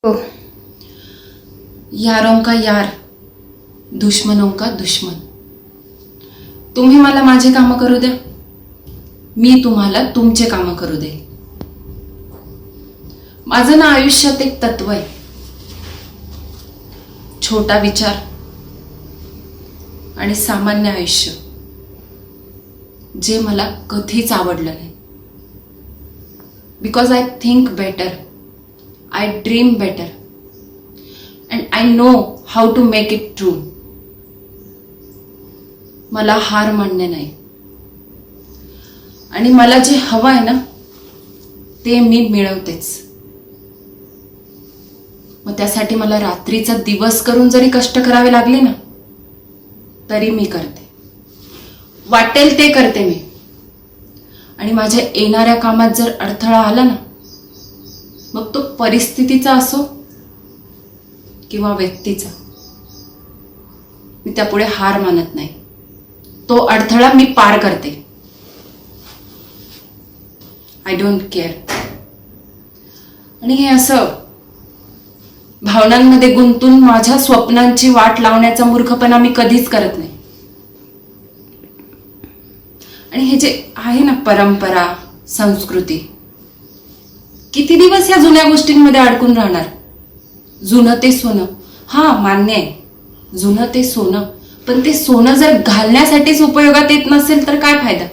हो. यारों का यार, दुश्मनों का दुश्मन. तुम्ही मला माझे कामं करू द्या, मी तुम्हाला तुमचे कामं करू दे. माझं ना आयुष्यात एक तत्व आहे, छोटा विचार आणि सामान्य आयुष्य, जे मला कधीच आवडलं नाही. Because I think better, I dream better, and I know how to make it true. मला हार मानणे नाही, आणि मला जे हवं आहे ना ते मी मिळवतेच. मग त्यासाठी मला रात्रीचा दिवस करून जरी कष्ट करावे लागले ना तरी मी करते. वाटेल ते करते मी. आणि माझ्या येणाऱ्या कामात जर अडथळा आला ना, मग तो परिस्थितीचा असो किंवा व्यक्तीचा, मी त्यापुढे हार मानत नाही. तो अडथळा मी पार करते. I don't care. आणि हे असं भावनांमध्ये गुंतून माझ्या स्वप्नांची वाट लावण्याचा मूर्खपणा मी कधीच करत नाही. आणि हे जे आहे ना परंपरा, संस्कृती, किती दिवस या जुन्या गोष्टींमध्ये अडकून राहणार. जुनं ते सोनं, हा मान्य आहे, जुनं ते सोनं, पण ते सोनं जर घालण्यासाठीच उपयोगात येत नसेल तर काय फायदा.